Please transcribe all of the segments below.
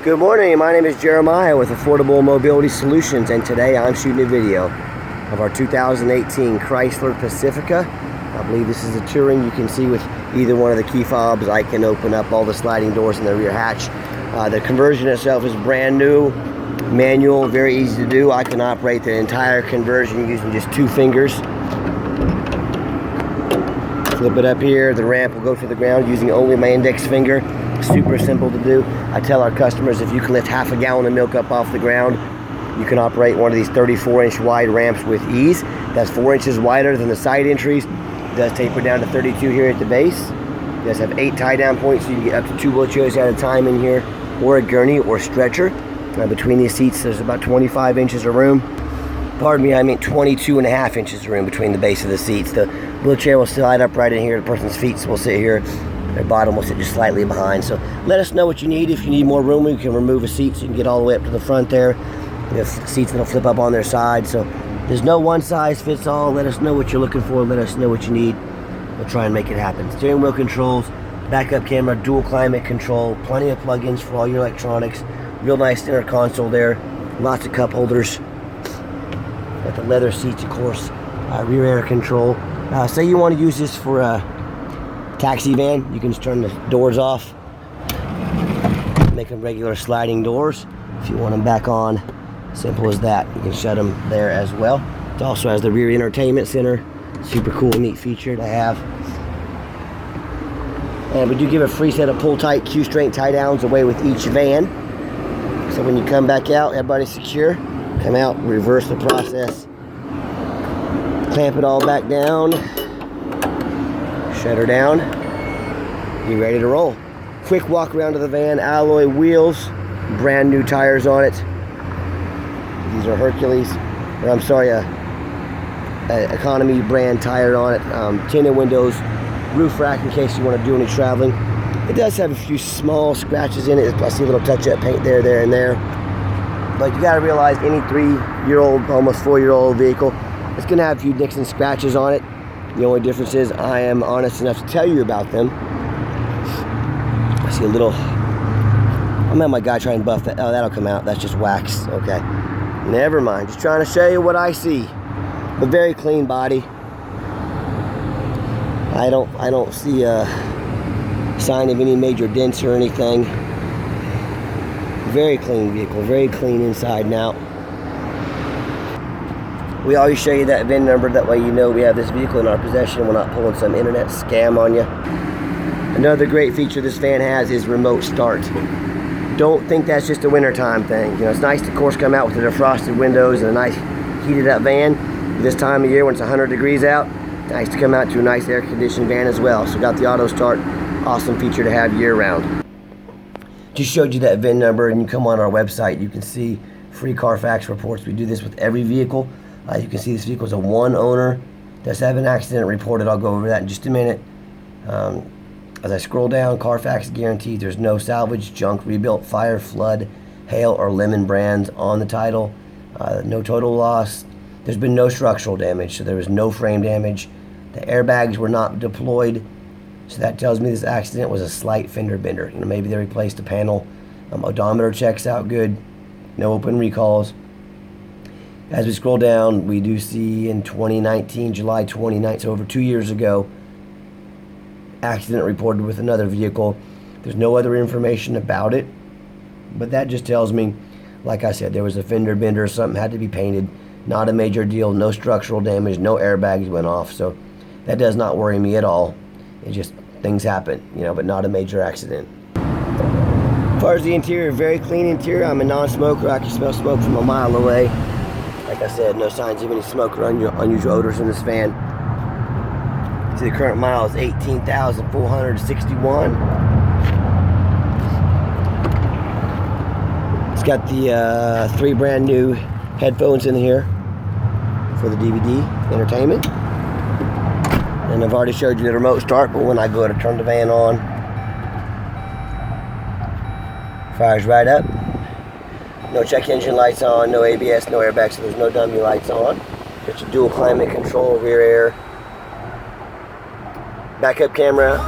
Good morning, my name is Jeremiah with Affordable Mobility Solutions, and today I'm shooting a video of our 2018 Chrysler Pacifica. I believe this is a touring. You can see with either one of the key fobs I can open up all the sliding doors in the rear hatch. The conversion itself is brand new, manual, very easy to do. I can operate the entire conversion using just 2 fingers. Flip it up here, the ramp will go to the ground using only my index finger. Super simple to do. I tell our customers if you can lift half a gallon of milk up off the ground, you can operate one of these 34-inch wide ramps with ease. That's 4 inches wider than the side entries. It does taper down to 32 here at the base. It does have 8 tie-down points, so you can get up to 2 wheelchairs at a time in here, or a gurney or stretcher. Between these seats, there's about 25 inches of room. Pardon me, I mean 22.5 inches of room between the base of the seats. The wheelchair will slide up right in here. The person's feet will sit here. Their bottom will sit just slightly behind. So let us know what you need. If you need more room, we can remove a seat so you can get all the way up to the front there. We have seats that'll flip up on their side. So there's no one size fits all. Let us know what you're looking for. Let us know what you need. We'll try and make it happen. Steering wheel controls, backup camera, dual climate control, plenty of plugins for all your electronics. Real nice center console there. Lots of cup holders. Got the leather seats, of course. Rear air control. Say you want to use this for a taxi van, you can just turn the doors off, make them regular sliding doors. If you want them back on, simple as that. You can shut them there as well. It also has the rear entertainment center. Super cool, neat feature to have. And we do give a free set of pull-tight Q-strength tie-downs away with each van. So when you come back out, everybody's secure. Come out, reverse the process, clamp it all back down, shut her down, be ready to roll. Quick walk around to the van, alloy wheels, brand new tires on it. These are Hercules, or I'm sorry, economy brand tire on it. Tinted windows, roof rack in case you want to do any traveling. It does have a few small scratches in it. I see a little touch-up paint there, and there. But you got to realize any 3-year-old, almost 4-year-old vehicle, it's going to have a few nicks and scratches on it. The only difference is I am honest enough to tell you about them. I see a little, I'm gonna have my guy try and buff that. Oh, that'll come out. That's just wax. Okay. Never mind. Just trying to show you what I see. But very clean body. I don't see a sign of any major dents or anything. Very clean vehicle. Very clean inside and out. We always show you that VIN number, that way you know we have this vehicle in our possession. We're not pulling some internet scam on you. Another great feature this van has is remote start. Don't think that's just a wintertime thing. You know, it's nice to, of course, come out with the defrosted windows and a nice heated up van. This time of year when it's 100 degrees out, nice to come out to a nice air conditioned van as well. So got the auto start, awesome feature to have year round. Just showed you that VIN number, and you come on our website, you can see free Carfax reports. We do this with every vehicle. You can see this vehicle is a 1 owner. Does have an accident reported. I'll go over that in just a minute. As I scroll down, Carfax guaranteed. There's no salvage, junk, rebuilt, fire, flood, hail, or lemon brands on the title. No total loss. There's been no structural damage, so there was no frame damage. The airbags were not deployed, so that tells me this accident was a slight fender bender. You know, maybe they replaced a panel. Odometer checks out good. No open recalls. As we scroll down, we do see in 2019, July 29th, so over 2 years ago, accident reported with another vehicle. There's no other information about it, but that just tells me, like I said, there was a fender bender, something had to be painted. Not a major deal, no structural damage, no airbags went off, so that does not worry me at all. It just, things happen, you know, but not a major accident. As far as the interior, very clean interior. I'm a non-smoker. I can smell smoke from a mile away. Like I said, no signs of any smoke or unusual odors in this van. See, the current mile is 18,461. It's got the 3 brand new headphones in here for the DVD entertainment. And I've already showed you the remote start, but when I go to turn the van on, fires right up. No check engine lights on, no ABS, no airbags, so there's no dummy lights on. Got your dual climate control, rear air. Backup camera.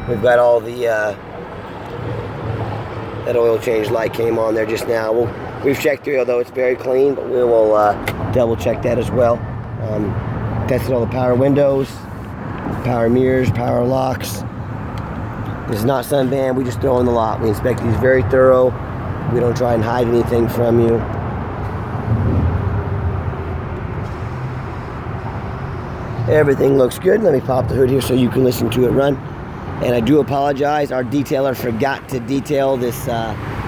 We've got all the That oil change light came on there just now. We've checked through, although it's very clean, but we will double check that as well. Tested all the power windows, power mirrors, power locks. This is not some van we just throw in the lot. We inspect these very thorough. We don't try and hide anything from you. Everything looks good. Let me pop the hood here so you can listen to it run. And I do apologize, our detailer forgot to detail this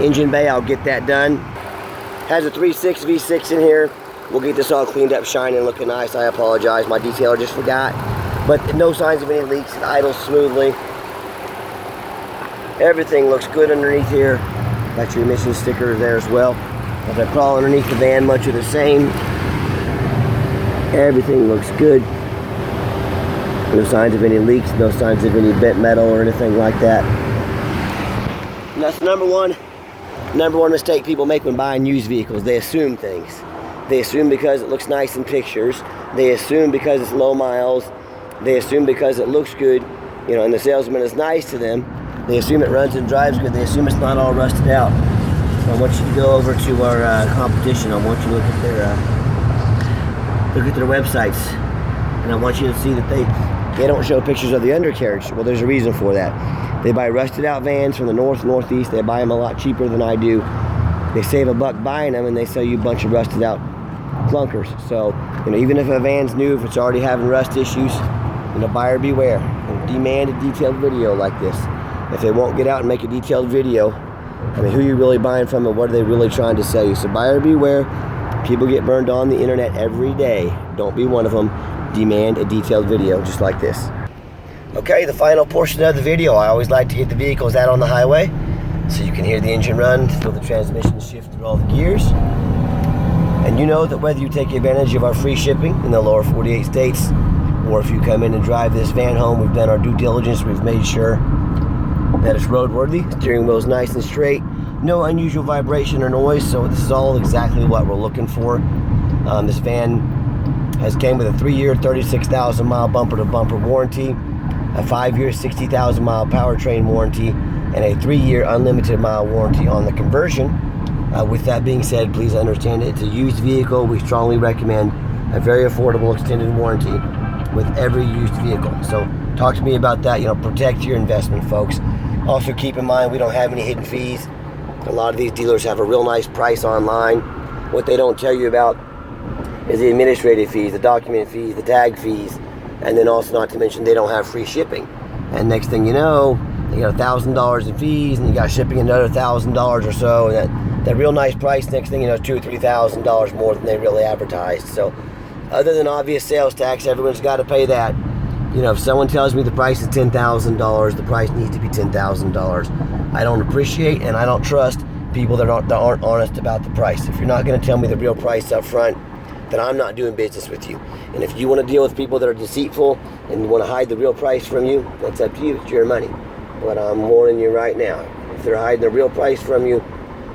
engine bay. I'll get that done. Has a 3.6 V6 in here. We'll get this all cleaned up, shining, looking nice. I apologize, my detailer just forgot. But no signs of any leaks. It idles smoothly. Everything looks good underneath here. Got your emission sticker there as well. As I crawl underneath the van, much of the same. Everything looks good. No signs of any leaks, no signs of any bent metal or anything like that. And that's number one mistake people make when buying used vehicles. They assume things. They assume because it looks nice in pictures. They assume because it's low miles. They assume because it looks good, you know, and the salesman is nice to them. They assume it runs and drives good. They assume it's not all rusted out. So I want you to go over to our competition. I want you to look at their websites, and I want you to see that they don't show pictures of the undercarriage. Well, there's a reason for that. They buy rusted out vans from the north, northeast. They buy them a lot cheaper than I do. They save $1 buying them, and they sell you a bunch of rusted out clunkers. So, you know, even if a van's new, if it's already having rust issues, you know, buyer beware. And demand a detailed video like this. If they won't get out and make a detailed video, I mean, who are you really buying from, and what are they really trying to sell you? So buyer beware. People get burned on the internet every day. Don't be one of them. Demand a detailed video just like this. Okay, the final portion of the video. I always like to get the vehicles out on the highway so you can hear the engine run, feel the transmission shift through all the gears. And you know that whether you take advantage of our free shipping in the lower 48 states, or if you come in and drive this van home, we've done our due diligence. We've made sure that it's roadworthy. Steering wheel's nice and straight. No unusual vibration or noise, so this is all exactly what we're looking for. This van came with a 3-year, 36,000 mile bumper to bumper warranty, a 5-year, 60,000 mile powertrain warranty, and a 3-year unlimited mile warranty on the conversion. With that being said, please understand it's a used vehicle. We strongly recommend a very affordable extended warranty with every used vehicle. So talk to me about that. You know, protect your investment, folks. Also keep in mind we don't have any hidden fees. A lot of these dealers have a real nice price online. What they don't tell you about is the administrative fees, the document fees, the tag fees, and then also not to mention they don't have free shipping. And next thing you know, you got $1,000 in fees, and you got shipping another $1,000 or so, and that real nice price, next thing you know, is $2,000 or $3,000 more than they really advertised. So other than obvious sales tax, everyone's got to pay that. You know, if someone tells me the price is $10,000, the price needs to be $10,000. I don't appreciate and I don't trust people that aren't honest about the price. If you're not going to tell me the real price up front, then I'm not doing business with you. And if you want to deal with people that are deceitful and you want to hide the real price from you, that's up to you. It's your money. But I'm warning you right now, if they're hiding the real price from you,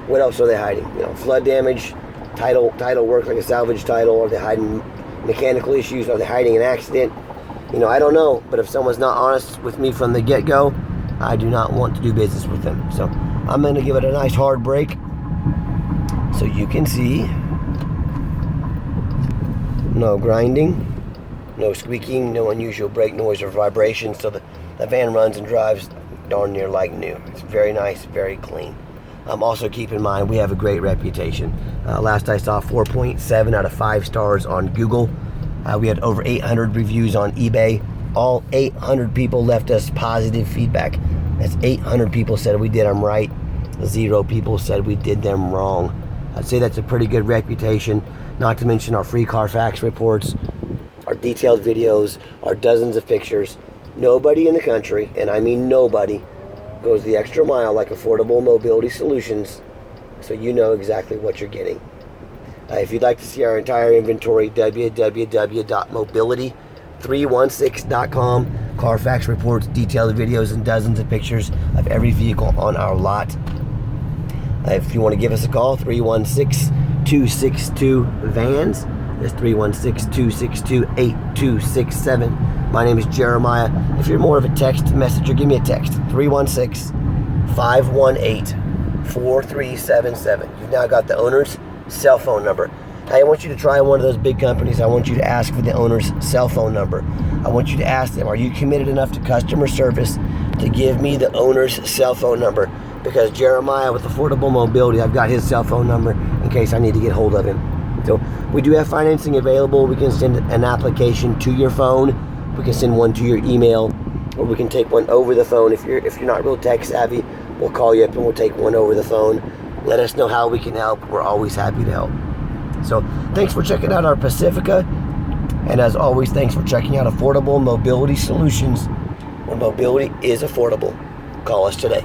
what else are they hiding? You know, flood damage, title work like a salvage title. Are they hiding mechanical issues? Are they hiding an accident? You know, I don't know. But if someone's not honest with me from the get-go, I do not want to do business with them. So I'm going to give it a nice hard brake so you can see. No grinding, no squeaking, no unusual brake noise or vibration. So the van runs and drives darn near like new. It's very nice, very clean. Also keep in mind, we have a great reputation. Last I saw, 4.7 out of 5 stars on Google. We had over 800 reviews on eBay. All 800 people left us positive feedback. That's 800 people said we did them right. 0 people said we did them wrong. I'd say that's a pretty good reputation. Not to mention our free Carfax reports, our detailed videos, our dozens of pictures. Nobody in the country, and I mean nobody, goes the extra mile like Affordable Mobility Solutions, so you know exactly what you're getting. If you'd like to see our entire inventory, www.mobility316.com. Carfax reports, detailed videos, and dozens of pictures of every vehicle on our lot. If you want to give us a call, 316-262-VANS. That's 316-262-8267. My name is Jeremiah. If you're more of a text messenger, give me a text. 316-518 4377. You've now got the owner's cell phone number. I want you to try one of those big companies. I want you to ask for the owner's cell phone number. I want you to ask them, are you committed enough to customer service to give me the owner's cell phone number? Because Jeremiah with Affordable Mobility, I've got his cell phone number in case I need to get hold of him. So we do have financing available. We can send an application to your phone. We can send one to your email, or we can take one over the phone. If you're not real tech savvy, we'll call you up and we'll take one over the phone. Let us know how we can help. We're always happy to help. So thanks for checking out our Pacifica. And as always, thanks for checking out Affordable Mobility Solutions, where mobility is affordable. Call us today.